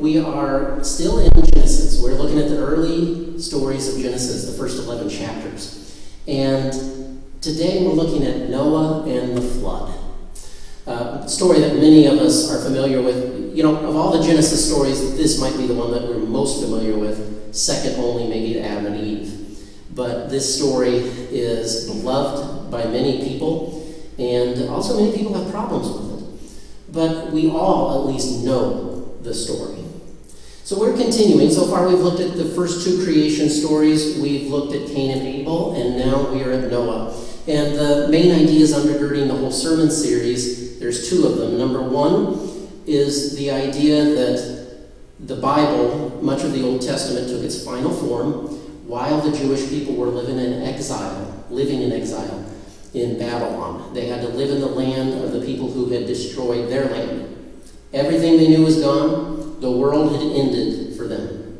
we are still in Genesis. We're looking at the early stories of Genesis, the first 11 chapters. And today we're looking at Noah and the flood. A story that many of us are familiar with. You know, of all the Genesis stories, this might be the one that we're most familiar with, second only maybe to Adam and Eve. But this story is beloved by many people, and also many people have problems with it. But we all at least know the story. So we're continuing. So far we've looked at the first two creation stories. We've looked at Cain and Abel, and now we are at Noah. And the main ideas undergirding the whole sermon series, there's two of them. Number one is the idea that the Bible, much of the Old Testament, took its final form while the Jewish people were living in exile in Babylon. They had to live in the land of the people who had destroyed their land. Everything they knew was gone. The world had ended for them.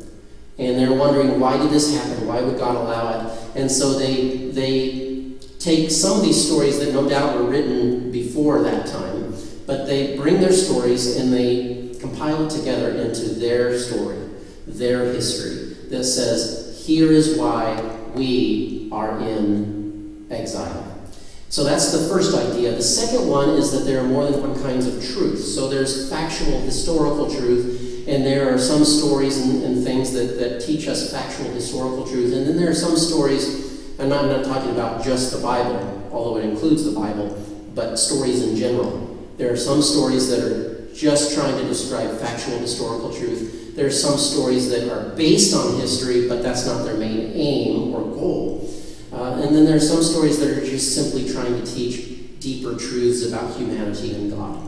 And they're wondering, why did this happen? Why would God allow it? And so they take some of these stories that no doubt were written before that time, but they bring their stories and they compile it together into their story, their history, that says, here is why we are in exile. So that's the first idea. The second one is that there are more than one kinds of truth. So there's factual, historical truth, and there are some stories and things that teach us factual, historical truth. And then there are some stories, and I'm not talking about just the Bible, although it includes the Bible, but stories in general. There are some stories that are just trying to describe factual, historical truth. There are some stories that are based on history, but that's not their main aim or goal. And then there are some stories that are just simply trying to teach deeper truths about humanity and God.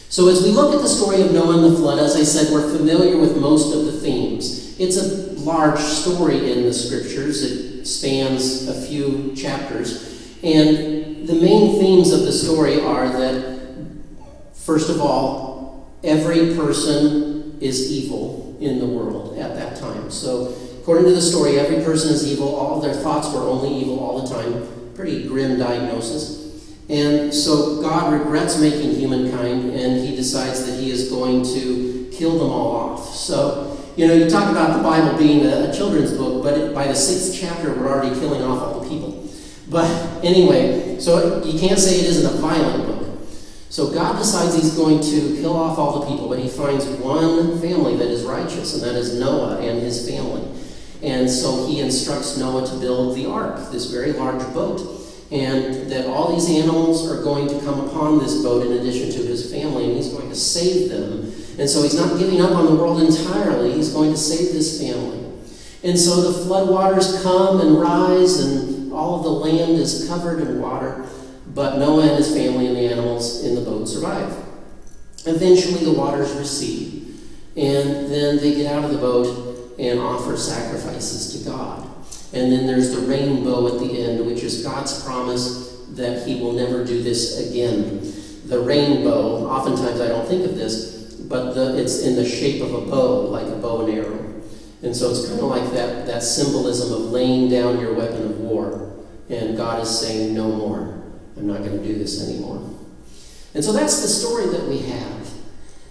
So as we look at the story of Noah and the flood, as I said, we're familiar with most of the themes. It's a large story in the scriptures. It spans a few chapters. And the main themes of the story are that, first of all, every person is evil in the world at that time. So according to the story, every person is evil. All of their thoughts were only evil all the time. Pretty grim diagnosis. And so God regrets making humankind, and he decides that he is going to kill them all off. So, you talk about the Bible being a children's book, but by the 6th chapter, we're already killing off all the people. But anyway, so you can't say it isn't a violent book. So God decides he's going to kill off all the people, but he finds one family that is righteous, and that is Noah and his family. And so he instructs Noah to build the ark, this very large boat, and that all these animals are going to come upon this boat in addition to his family, and he's going to save them. And so he's not giving up on the world entirely. He's going to save this family. And so the flood waters come and rise, and all of the land is covered in water, but Noah and his family and the animals in the boat survive. Eventually the waters recede, and then they get out of the boat and offer sacrifices to God. And then there's the rainbow at the end, which is God's promise that he will never do this again. The rainbow, oftentimes I don't think of this, but it's in the shape of a bow, like a bow and arrow. And so it's kind of like that symbolism of laying down your weapon of war. And God is saying, no more. I'm not going to do this anymore. And so that's the story that we have.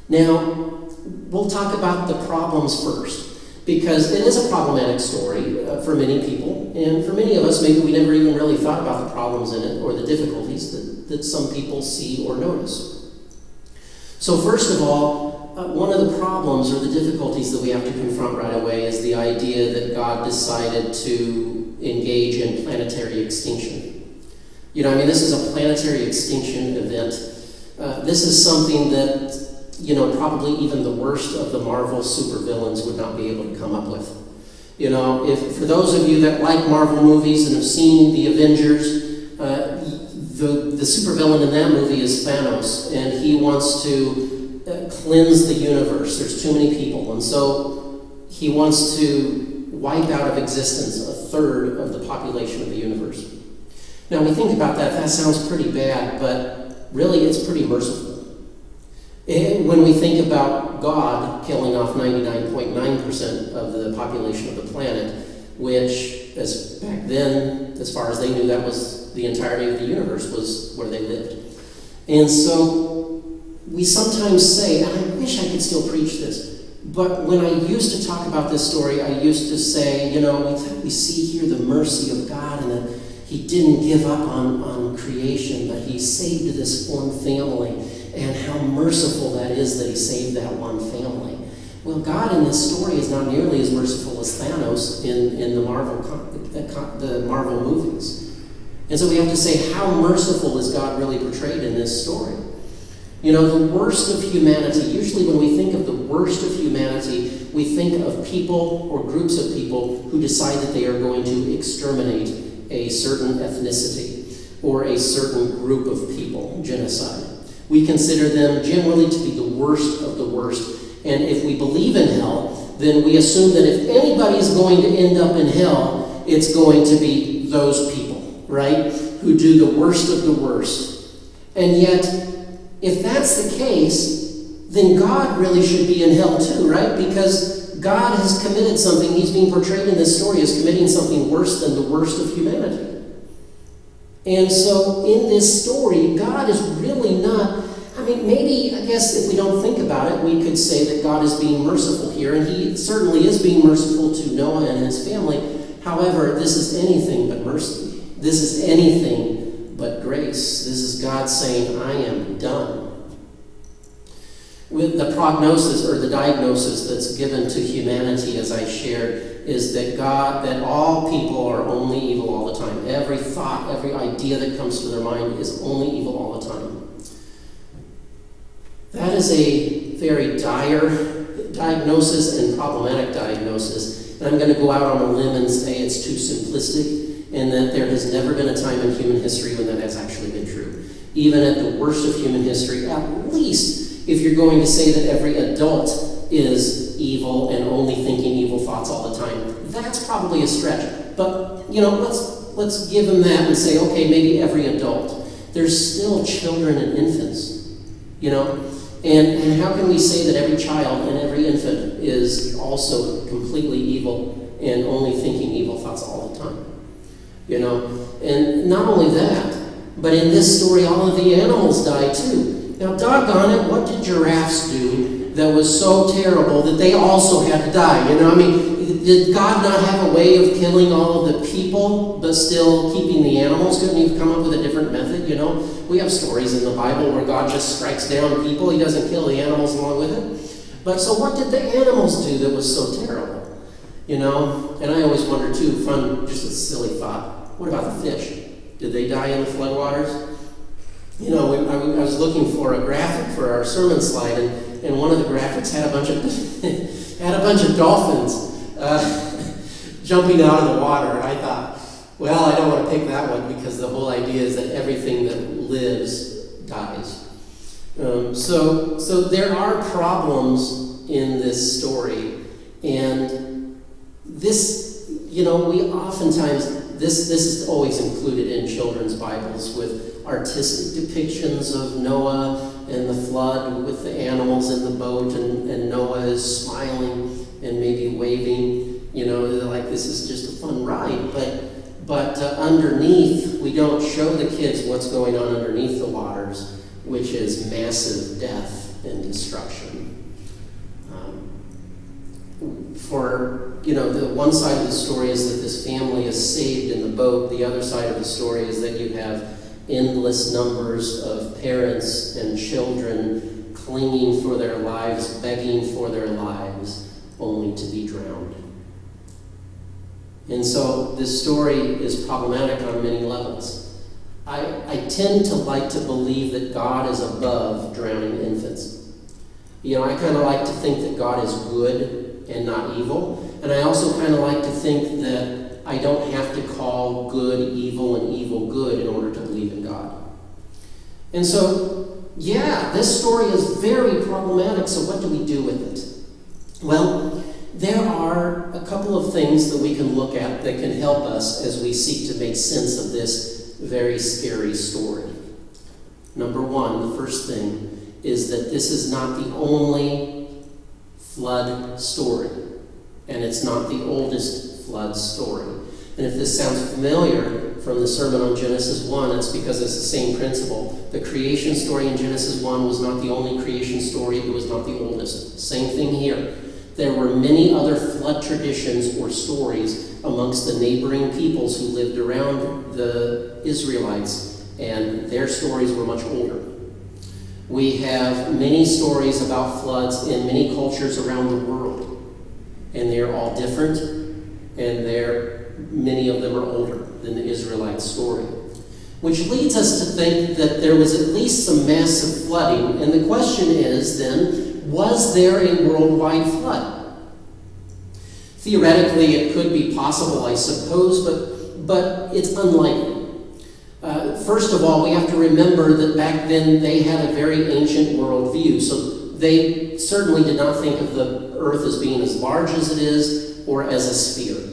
Now, we'll talk about the problems first, because it is a problematic story for many people, and for many of us, maybe we never even really thought about the problems in it or the difficulties that some people see or notice. So first of all, one of the problems or the difficulties that we have to confront right away is the idea that God decided to engage in planetary extinction. This is a planetary extinction event. This is something that probably even the worst of the Marvel supervillains would not be able to come up with. If for those of you that like Marvel movies and have seen the Avengers, the supervillain in that movie is Thanos, and he wants to cleanse the universe. There's too many people, and so he wants to wipe out of existence a third of the population of the universe. Now, we think about that sounds pretty bad, but really it's pretty merciful. And when we think about God killing off 99.9% of the population of the planet, which back then, as far as they knew, that was the entirety of the universe was where they lived. And so we sometimes say, and I wish I could still preach this, but when I used to talk about this story, I used to say, we see here the mercy of God, and that he didn't give up on creation, but he saved this one family, and how merciful that is that he saved that one family. Well, God in this story is not nearly as merciful as Thanos in the Marvel movies. And so we have to say, how merciful is God really portrayed in this story? The worst of humanity, usually when we think of the worst of humanity, we think of people or groups of people who decide that they are going to exterminate a certain ethnicity or a certain group of people, genocide. We consider them generally to be the worst of the worst. And if we believe in hell, then we assume that if anybody's going to end up in hell, it's going to be those people, right? Who do the worst of the worst. And yet, if that's the case, then God really should be in hell too, right? Because God has committed something, he's being portrayed in this story as committing something worse than the worst of humanity. And so in this story, God is really not, maybe, I guess if we don't think about it, we could say that God is being merciful here, and he certainly is being merciful to Noah and his family. However, this is anything but mercy. This is anything but grace. This is God saying, I am done. With the prognosis or the diagnosis that's given to humanity, as I shared, is that all people are only evil all the time. Every thought, every idea that comes to their mind is only evil all the time. That is a very dire diagnosis and problematic diagnosis. And I'm going to go out on a limb and say it's too simplistic, and that there has never been a time in human history when that has actually been true. Even at the worst of human history, at least if you're going to say that every adult is evil and only thinking evil thoughts all the time, that's probably a stretch. But, let's give them that and say, okay, maybe every adult. There's still children and infants, And how can we say that every child and every infant is also completely evil and only thinking evil thoughts all the time? And not only that, but in this story, all of the animals die too. Now, doggone it, what did giraffes do that was so terrible that they also had to die? Did God not have a way of killing all of the people but still keeping the animals? Couldn't he have come up with a different method? We have stories in the Bible where God just strikes down people. He doesn't kill the animals along with it. But so what did the animals do that was so terrible? And I always wonder too, just a silly thought, what about the fish? Did they die in the floodwaters? I was looking for a graphic for our sermon slide, and one of the graphics had a bunch of dolphins jumping out of the water. And I thought, well, I don't want to pick that one because the whole idea is that everything that lives dies. So there are problems in this story, and this, we oftentimes, this is always included in children's Bibles with artistic depictions of Noah and the flood with the animals in the boat, and Noah is smiling and maybe waving, like this is just a fun ride. But underneath, we don't show the kids what's going on underneath the waters, which is massive death and destruction. The one side of the story is that this family is saved in the boat. The other side of the story is that you have endless numbers of parents and children clinging for their lives, begging for their lives, only to be drowned. And so this story is problematic on many levels. I tend to like to believe that God is above drowning infants. I kind of like to think that God is good and not evil. And I also kind of like to think that I don't have to call good evil and evil good in order to believe in God. And so, this story is very problematic, so what do we do with it? Well, there are a couple of things that we can look at that can help us as we seek to make sense of this very scary story. Number one, the first thing, is that this is not the only flood story, and it's not the oldest flood story. And if this sounds familiar, from the sermon on Genesis 1, it's because it's the same principle. The creation story in Genesis 1 was not the only creation story, it was not the oldest. Same thing here. There were many other flood traditions or stories amongst the neighboring peoples who lived around the Israelites, and their stories were much older. We have many stories about floods in many cultures around the world, and they're all different, and many of them are older than the Israelite story. Which leads us to think that there was at least some massive flooding, and the question is then, was there a worldwide flood? Theoretically, it could be possible, I suppose, but it's unlikely. First of all, we have to remember that back then they had a very ancient worldview, so they certainly did not think of the earth as being as large as it is or as a sphere.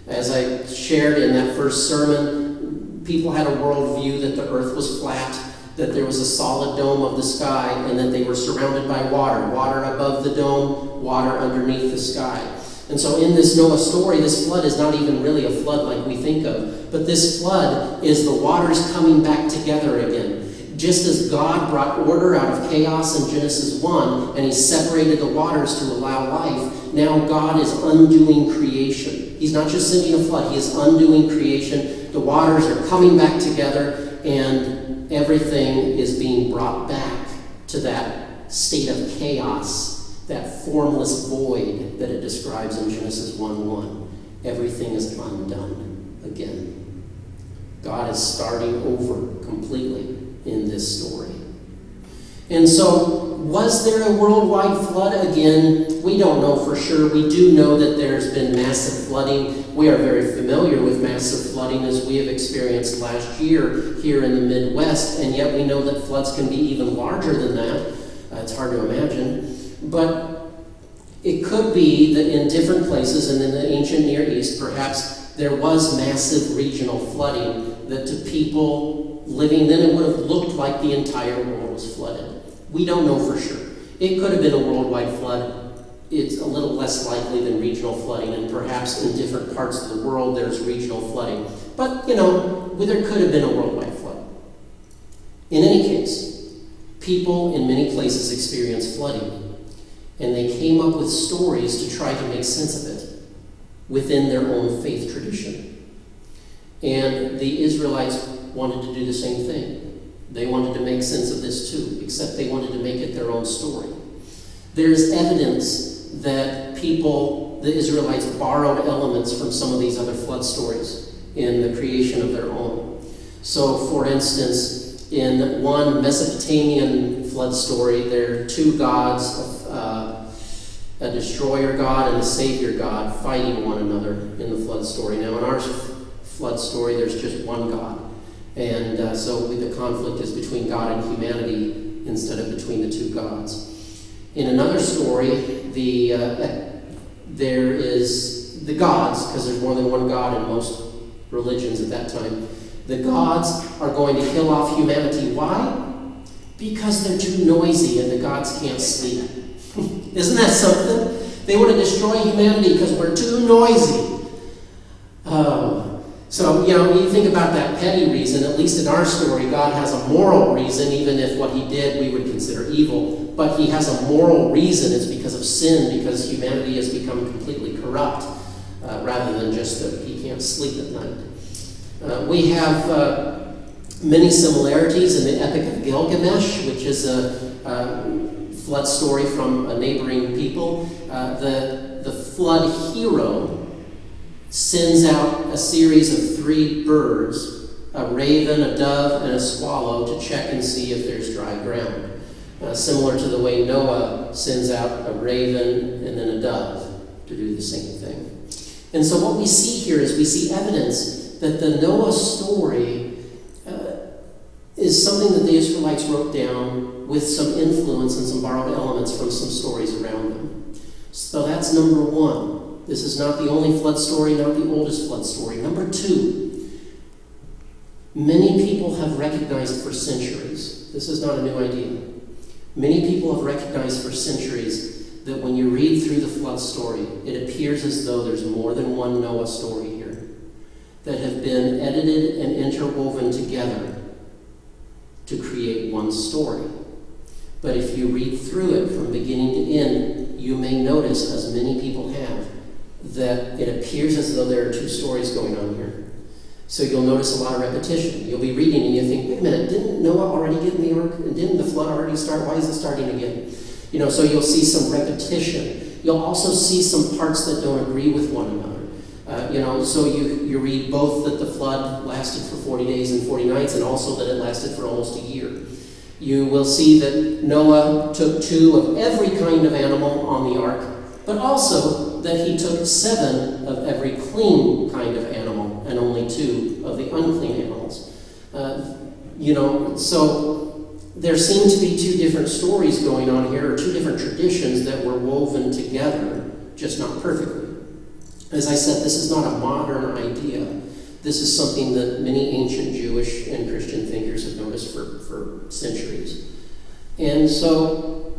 As I shared in that first sermon, people had a worldview that the earth was flat, that there was a solid dome of the sky, and that they were surrounded by water. Water above the dome, water underneath the sky. And so in this Noah story, this flood is not even really a flood like we think of, but this flood is the waters coming back together again. Just as God brought order out of chaos in Genesis 1, and he separated the waters to allow life, now God is undoing creation. He's not just sending a flood, he is undoing creation. The waters are coming back together, and everything is being brought back to that state of chaos, that formless void that it describes in Genesis 1:1. Everything is undone again. God is starting over completely in this story. And so, was there a worldwide flood? Again, we don't know for sure. We do know that there's been massive flooding. We are very familiar with massive flooding as we have experienced last year here in the Midwest, and yet we know that floods can be even larger than that. It's hard to imagine. But it could be that in different places and in the ancient Near East, perhaps there was massive regional flooding that to people living then it would have looked like the entire world was flooded. We don't know for sure. It could have been a worldwide flood. It's a little less likely than regional flooding, and perhaps in different parts of the world there's regional flooding. But, there could have been a worldwide flood. In any case, people in many places experienced flooding. And they came up with stories to try to make sense of it within their own faith tradition. And the Israelites wanted to do the same thing. They wanted to make sense of this too, except they wanted to make it their own story. There's evidence that the Israelites, borrowed elements from some of these other flood stories in the creation of their own. So, for instance, in one Mesopotamian flood story, there are two gods, a destroyer god and a savior god, fighting one another in the flood story. Now, in our flood story, there's just one God. And so the conflict is between God and humanity instead of between the two gods. In another story, there is the gods, because there's more than one God in most religions at that time. The gods are going to kill off humanity. Why? Because they're too noisy and the gods can't sleep. Isn't that something? They want to destroy humanity because we're too noisy. So, you think about that petty reason. At least in our story, God has a moral reason, even if what he did we would consider evil. But he has a moral reason. It's because of sin, because humanity has become completely corrupt, rather than just that he can't sleep at night. We have many similarities in the Epic of Gilgamesh, which is a flood story from a neighboring people. The flood hero sends out a series of 3 birds, a raven, a dove, and a swallow, to check and see if there's dry ground. Similar to the way Noah sends out a raven and then a dove to do the same thing. And so what we see here is we see evidence that the Noah story is something that the Israelites wrote down with some influence and some borrowed elements from some stories around them. So that's number 1. This is not the only flood story, not the oldest flood story. Number 2, many people have recognized for centuries, this is not a new idea, many people have recognized for centuries that when you read through the flood story, it appears as though there's more than one Noah story here. that have been edited and interwoven together to create one story. But if you read through it from beginning to end, you may notice, as many people have, that it appears as though there are two stories going on here. So you'll notice a lot of repetition. You'll be reading and you think, wait a minute, didn't Noah already get in the ark? And didn't the flood already start? Why is it starting again? So you'll see some repetition. You'll also see some parts that don't agree with one another. So you read both that the flood lasted for 40 days and 40 nights, and also that it lasted for almost a year. You will see that Noah took 2 of every kind of animal on the ark, but also that he took 7 of every clean kind of animal and only 2 of the unclean animals. So there seem to be 2 different stories going on here, or 2 different traditions that were woven together, just not perfectly. As I said, this is not a modern idea. This is something that many ancient Jewish and Christian thinkers have noticed for centuries. And so,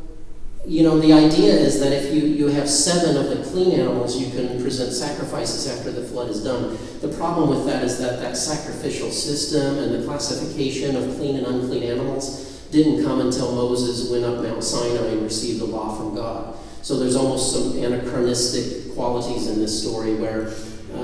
the idea is that if you have 7 of the clean animals, you can present sacrifices after the flood is done. The problem with that is that sacrificial system and the classification of clean and unclean animals didn't come until Moses went up Mount Sinai and received the law from God. So there's almost some anachronistic qualities in this story where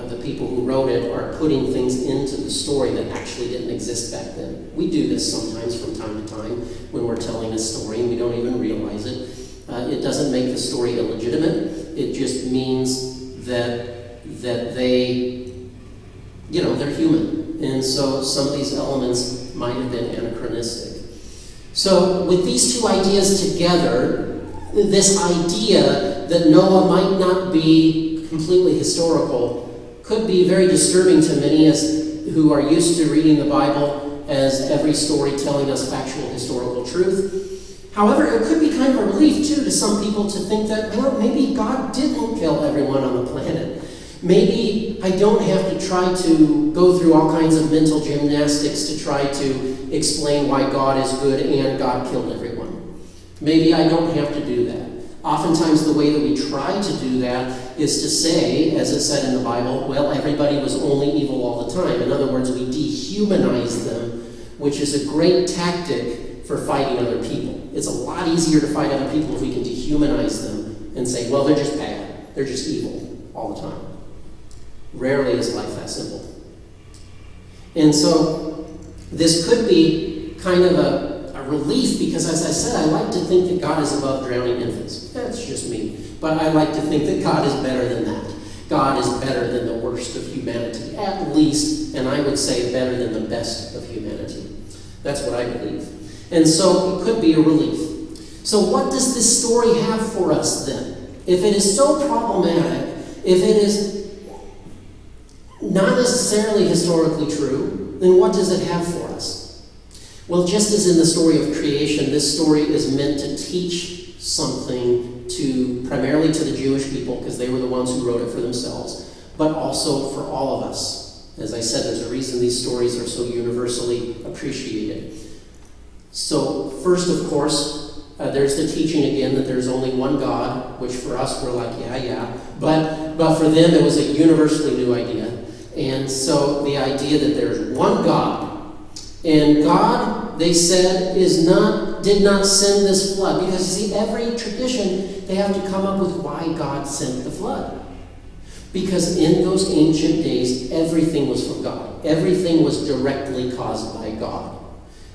the people who wrote it are putting things into the story that actually didn't exist back then. We do this sometimes from time to time when we're telling a story and we don't even realize it. It doesn't make the story illegitimate. It just means that they, they're human. And so some of these elements might have been anachronistic. So with these 2 ideas together, this idea that Noah might not be completely historical could be very disturbing to many who are used to reading the Bible as every story telling us factual historical truth. However, it could be kind of a relief, too, to some people to think that, maybe God didn't kill everyone on the planet. Maybe I don't have to try to go through all kinds of mental gymnastics to try to explain why God is good and God killed everyone. Maybe I don't have to do that. Oftentimes the way that we try to do that is to say, as it said in the Bible, well, everybody was only evil all the time. In other words, we dehumanize them, which is a great tactic for fighting other people. It's a lot easier to fight other people if we can dehumanize them and say, well, they're just bad. They're just evil all the time. Rarely is life that simple. And so this could be kind of a relief because, as I said, I like to think that God is above drowning infants. That's just me. But I like to think that God is better than that. God is better than the worst of humanity, at least, and I would say better than the best of humanity. That's what I believe. And so it could be a relief. So what does this story have for us then? If it is so problematic, if it is not necessarily historically true, then what does it have for us? Well, just as in the story of creation, this story is meant to teach something primarily to the Jewish people, because they were the ones who wrote it for themselves, but also for all of us. As I said, there's a reason these stories are so universally appreciated. So first, of course, there's the teaching again that there's only one God, which for us we're like, yeah. But for them it was a universally new idea. And so the idea that there's one God, and God, they said, did not send this flood. Because, you see, every tradition, they have to come up with why God sent the flood. Because in those ancient days, everything was from God. Everything was directly caused by God.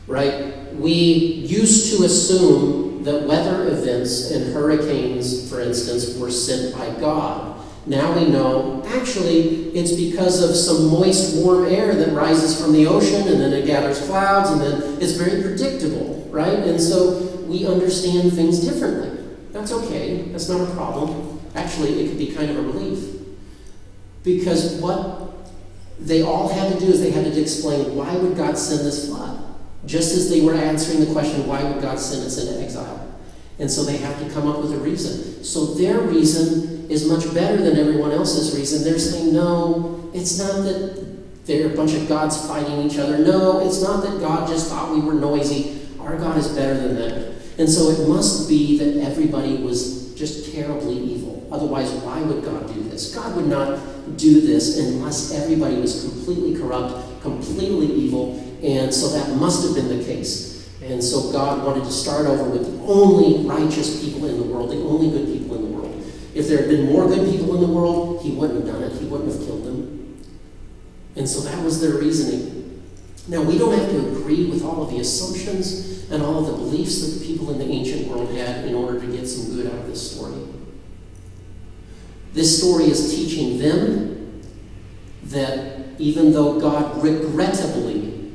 Right? We used to assume that weather events and hurricanes, for instance, were sent by God. Now we know, actually, it's because of some moist, warm air that rises from the ocean, and then it gathers clouds, and then it's very predictable, right? And so we understand things differently. That's okay. That's not a problem. Actually, it could be kind of a relief. Because what they all had to do is they had to explain, why would God send this flood? Just as they were answering the question, why would God send us into exile? And so they have to come up with a reason. So their reason is much better than everyone else's reason. They're saying, no, it's not that they're a bunch of gods fighting each other. No, it's not that God just thought we were noisy. Our God is better than that. And so it must be that everybody was just terribly evil. Otherwise, why would God do this? God would not do this unless everybody was completely corrupt, completely evil, and so that must have been the case. And so God wanted to start over with the only righteous people in the world, the only good people in the world. If there had been more good people in the world, he wouldn't have done it. He wouldn't have killed them. And so that was their reasoning. Now, we don't have to agree with all of the assumptions and all of the beliefs that the people in the ancient world had in order to get some good out of this story. This story is teaching them that even though God regrettably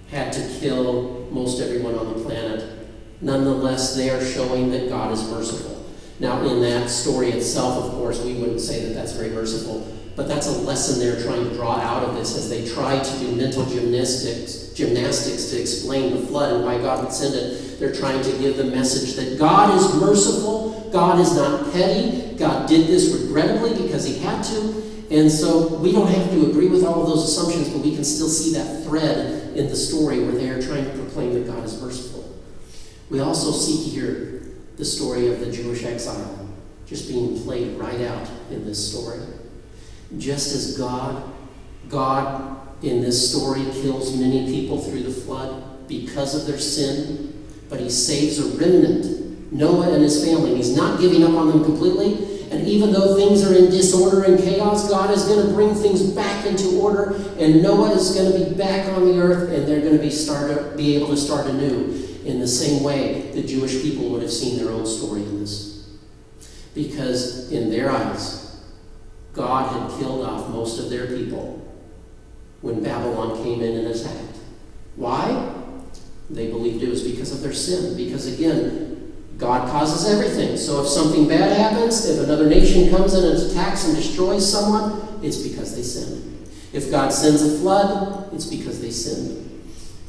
had to kill most everyone on the planet, nonetheless they are showing that God is merciful. Now, in that story itself, of course, we wouldn't say that that's very merciful, but that's a lesson they're trying to draw out of this as they try to do mental gymnastics to explain the flood and why God would send it. They're trying to give the message that God is merciful, God is not petty, God did this regrettably because he had to, and so we don't have to agree with all of those assumptions, but we can still see that thread in the story where they are trying to proclaim that God is merciful. We also see here the story of the Jewish exile just being played right out in this story. Just as God in this story kills many people through the flood because of their sin, but he saves a remnant, Noah and his family, and he's not giving up on them completely. And even though things are in disorder and chaos, God is going to bring things back into order, and Noah is going to be back on the earth, and they're going to be able to start anew. In the same way, the Jewish people would have seen their own story in this. Because in their eyes, God had killed off most of their people when Babylon came in and attacked. Why? They believed it was because of their sin. Because again, God causes everything. So if something bad happens, if another nation comes in and attacks and destroys someone, it's because they sinned. If God sends a flood, it's because they sinned.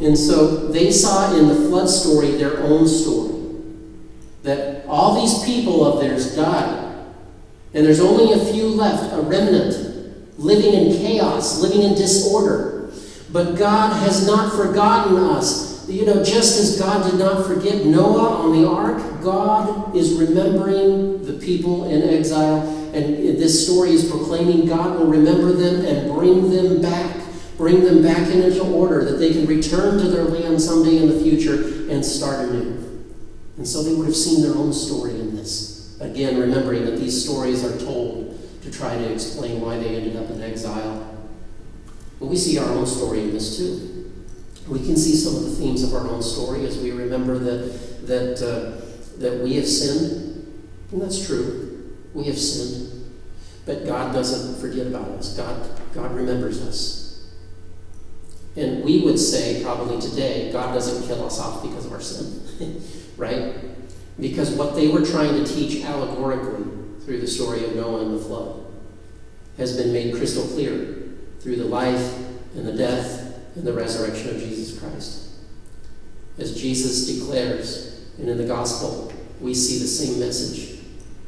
And so they saw in the flood story their own story. That all these people of theirs died. And there's only a few left, a remnant, living in chaos, living in disorder. But God has not forgotten us. Just as God did not forget Noah on the ark, God is remembering the people in exile. And this story is proclaiming God will remember them and bring them back into order, that they can return to their land someday in the future and start anew. And so they would have seen their own story in this. Again, remembering that these stories are told to try to explain why they ended up in exile. But we see our own story in this too. We can see some of the themes of our own story as we remember that we have sinned. And that's true. We have sinned. But God doesn't forget about us. God remembers us. And we would say probably today, God doesn't kill us off because of our sin. Right? Because what they were trying to teach allegorically through the story of Noah and the flood has been made crystal clear through the life and the death and the resurrection of Jesus Christ. As Jesus declares, and in the gospel, we see the same message.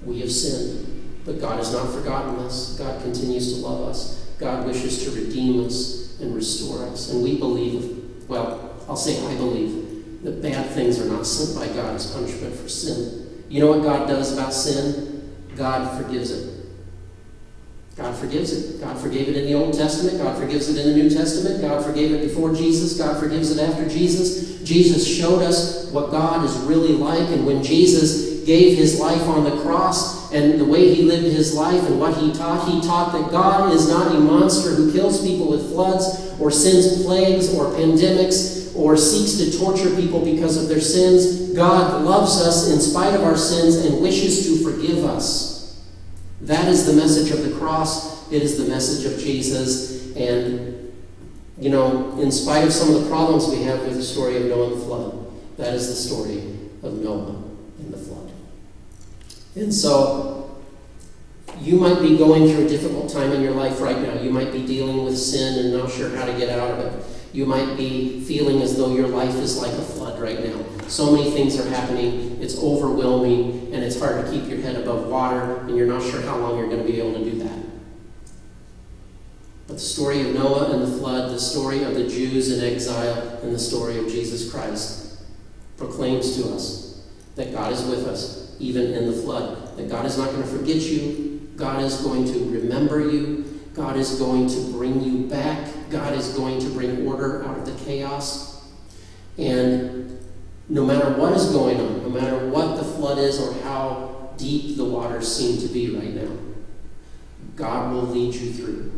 We have sinned, but God has not forgotten us. God continues to love us. God wishes to redeem us and restore us. And we believe, I believe, that bad things are not sent by God as punishment for sin. You know what God does about sin? God forgives it. God forgives it. God forgave it in the Old Testament. God forgives it in the New Testament. God forgave it before Jesus. God forgives it after Jesus. Jesus showed us what God is really like. And when Jesus gave his life on the cross and the way he lived his life and what he taught that God is not a monster who kills people with floods or sends plagues or pandemics or seeks to torture people because of their sins. God loves us in spite of our sins and wishes to forgive us. That is the message of the cross. It is the message of Jesus. And, in spite of some of the problems we have with the story of Noah and the flood, that is the story of Noah and the flood. And so, you might be going through a difficult time in your life right now. You might be dealing with sin and not sure how to get out of it. You might be feeling as though your life is like a flood right now. So many things are happening, it's overwhelming, and it's hard to keep your head above water, and you're not sure how long you're going to be able to do that. But the story of Noah and the flood, the story of the Jews in exile, and the story of Jesus Christ proclaims to us that God is with us, even in the flood, that God is not going to forget you, God is going to remember you, God is going to bring you back, God is going to bring order out of the chaos. And no matter what is going on, no matter what the flood is or how deep the waters seem to be right now, God will lead you through.